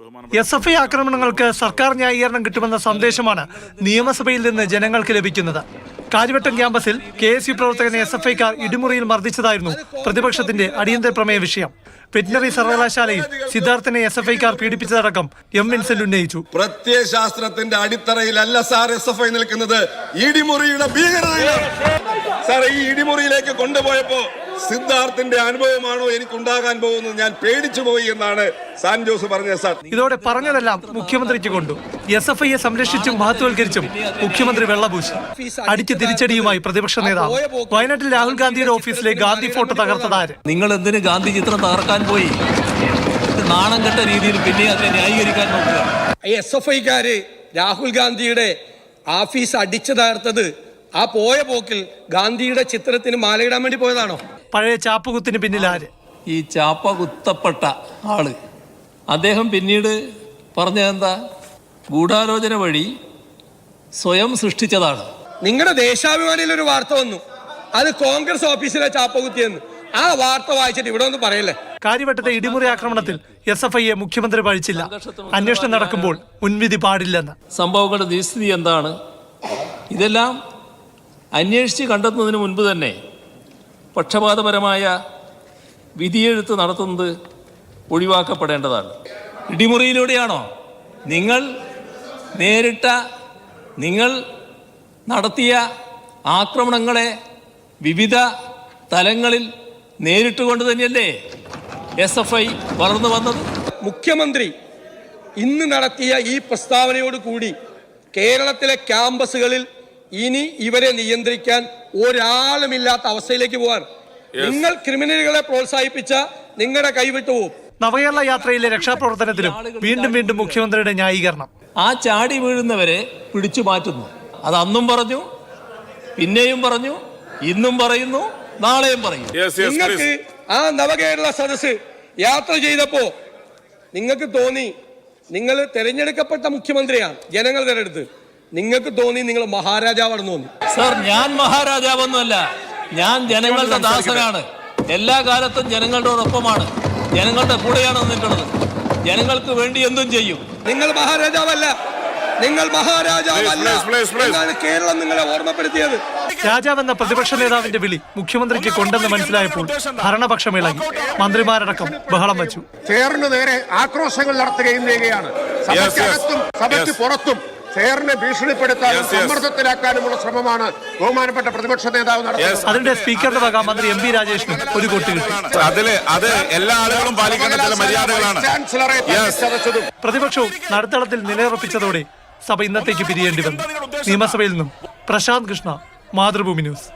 SFI ആക്രമണങ്ങൾക്ക് സർക്കാർ ന്യായീകരണം കിട്ടുമെന്ന സന്ദേശമാണ് നിയമസഭയിൽ നിന്ന് ജനങ്ങൾക്ക് ലഭിക്കുന്നത്. കാര്യവട്ടം ക്യാമ്പസിൽ KSU പ്രവർത്തകനെ SFIക്കാർ ഇടിമുറിയിൽ മർദ്ദിച്ചതായിരുന്നു പ്രതിപക്ഷത്തിന്റെ അടിയന്തര പ്രമേയ വിഷയം. വെറ്റിനറി സർവകലാശാലയിൽ സിദ്ധാർത്ഥനെ SFIക്കാർ പീഡിപ്പിച്ചതടക്കം M. വിൻസെന്റ് ഉന്നയിച്ചു. പ്രത്യയശാസ്ത്രത്തിന്റെ അടിത്തറയിലല്ല സാർ SFI നിൽക്കുന്നത്, ഇടിമുറിയുടെ ഭീകരതയിലാണ്. സാർ, ഈ ഇടിമുറിയിലേക്ക് കൊണ്ടുപോയപ്പോ സിദ്ധാർത്ഥന്റെ അനുഭവമാണോ എനിക്കുണ്ടാകാൻ പോകുന്നത്, ഞാൻ പേടിച്ചു പോയി എന്നാണ് സാൻ ജോസ് പറഞ്ഞത്. സാർ, ഇതോടെ പറഞ്ഞതെല്ലാം മുഖ്യമന്ത്രിക്ക് കൊണ്ടു. SFIയെ സംരക്ഷിച്ചും മഹത്വവൽക്കരിച്ചും മുഖ്യമന്ത്രി വെള്ളപൂശി. അടിക്ക് തിരിച്ചടിയുമായി പ്രതിപക്ഷ നേതാവ്. വയനാട്ടിൽ രാഹുൽ ഗാന്ധിയുടെ ഓഫീസിലെ ഗാന്ധി ഫോട്ടോ തകർത്തതാര്? നിങ്ങൾ എന്തിന് ഗാന്ധി ചിത്രം തകർക്കാൻ പോയി? നാണം കെട്ട രീതിയിൽ പിന്നെ അതിനെ ന്യായീകരിക്കാൻ നോക്കുക. SFIക്കാര് രാഹുൽ ഗാന്ധിയുടെ ഓഫീസ് അടിച്ചു തകർത്തത് ആ പോയ പോക്കിൽ ഗാന്ധിയുടെ ചിത്രത്തിന് മാലയിടാൻ വേണ്ടി പോയതാണോ? പഴയ ചാപ്പുകുത്തിന് പിന്നിൽ ആര്? ഈ ചാപ്പ കുത്തപ്പെട്ട ആള് അദ്ദേഹം പിന്നീട് പറഞ്ഞതെന്താ? ഗൂഢാലോചന വഴി സ്വയം സൃഷ്ടിച്ചതാണ്. നിങ്ങളുടെ ദേശാഭിമാനിയിൽ ഒരു വാർത്ത വന്നു, അത് കോൺഗ്രസ് ഓഫീസിലെ ചാപ്പ കുത്തിയെന്ന്. ആ വാർത്ത വായിച്ചിട്ട് ഇവിടെ ഒന്നും പറയല്ലേ. കാര്യവട്ടത്തെ ഇടിമുറി ആക്രമണത്തിൽ SFIയെ മുഖ്യമന്ത്രി പഴിച്ചില്ല. അന്വേഷണം നടക്കുമ്പോൾ മുൻവിധി പാടില്ലെന്ന്. സംഭവങ്ങളുടെ നിസ്ഥിതി എന്താണ്? ഇതെല്ലാം അന്വേഷിച്ച് കണ്ടെത്തുന്നതിന് മുൻപ് തന്നെ പക്ഷപാതപരമായ വിധിയെഴുത്ത് നടത്തുന്നത് ഒഴിവാക്കപ്പെടേണ്ടതാണ്. ഇടിമുറിയിലൂടെയാണോ നിങ്ങൾ നടത്തിയ ആക്രമണങ്ങളെ വിവിധ തലങ്ങളിൽ നേരിട്ടുകൊണ്ട് തന്നെയല്ലേ SFI വളർന്നു വന്നത്? മുഖ്യമന്ത്രി ഇന്ന് നടത്തിയ ഈ പ്രസ്താവനയോട് കൂടി കേരളത്തിലെ ക്യാമ്പസുകളിൽ ഇനി ഇവരെ നിയന്ത്രിക്കാൻ ഒരാളുമില്ലാത്ത അവസ്ഥയിലേക്ക് പോകാൻ. നിങ്ങൾ ക്രിമിനലുകളെ പ്രോത്സാഹിപ്പിച്ച നിങ്ങളുടെ കൈവിട്ടു പോകും. നവകേരള യാത്രയിലെ രക്ഷാപ്രവർത്തനത്തിലും വീണ്ടും മുഖ്യമന്ത്രിയുടെ ന്യായീകരണം. ആ ചാടി വീഴുന്നവരെ പിടിച്ചു മാറ്റുന്നു. അത് അന്നും പറഞ്ഞു, പിന്നെയും പറഞ്ഞു, ഇന്നും പറയുന്നു, നാളെയും പറയും. നിങ്ങൾക്ക് ആ നവകേരള സദസ് യാത്ര ചെയ്തപ്പോ നിങ്ങൾക്ക് തോന്നി നിങ്ങൾ തെരഞ്ഞെടുക്കപ്പെട്ട മുഖ്യമന്ത്രിയാണ്, ജനങ്ങൾ തെരഞ്ഞെടുത്ത്. നിങ്ങൾക്ക് തോന്നി നിങ്ങൾ മഹാരാജാവാണെന്ന് തോന്നി. സർ, ഞാൻ മഹാരാജാവൊന്നുമല്ല, ഞാൻ ജനങ്ങളുടെ ദാസനാണ്. എല്ലാ കാലത്തും ജനങ്ങളോടൊപ്പമാണ്, ജനങ്ങളുടെ കൂടെയാണ് നിന്നിട്ടുള്ളത്. ജനങ്ങൾക്ക് വേണ്ടി എന്തും ചെയ്യും. നിങ്ങൾ മഹാരാജാവല്ല, നിങ്ങൾ മഹാരാജാവല്ല എന്നാണ് കേരളം നിങ്ങളെ ഓർമ്മപ്പെടുത്തിയത്. രാജാവെന്ന പ്രതിപക്ഷ നേതാവിന്റെ വിളി മുഖ്യമന്ത്രിക്ക് കൊണ്ടെന്ന് മനസ്സിലായപ്പോൾ ഭരണപക്ഷം ഇളകി. മന്ത്രിമാരടക്കം ബഹളം വെച്ചു. ഫെയറിന് നേരെ ആക്രോശങ്ങൾ നടത്തുകയും ചെയ്യുകയാണ്. സഭയ്ക്കകത്തും സഭയ്ക്ക് പുറത്തും ഫെയറിനെ ഭീഷണിപ്പെടുത്താനും സമ്മർദ്ദത്തിലാക്കാനുമുള്ള ശ്രമമാണ് ബഹുമാനപ്പെട്ട പ്രതിപക്ഷ നേതാവ് നടത്തുന്നത്. അതിന്റെ സ്പീക്കറുടെ വക മന്ത്രി MP രാജേഷിനും ഒരു കൊട്ട് കിട്ടി. അത് എല്ലാ ആളുകളും പാലിക്കേണ്ട ചില മര്യാദകളാണ്. പ്രതിപക്ഷവും നടുത്തളത്തിൽ നിലയുറപ്പിച്ചതോടെ സഭ ഇന്നത്തേക്ക് പിരിയേണ്ടി വന്നു. നിയമസഭയിൽ നിന്നും പ്രശാന്ത് കൃഷ്ണ, മാതൃഭൂമി ന്യൂസ്.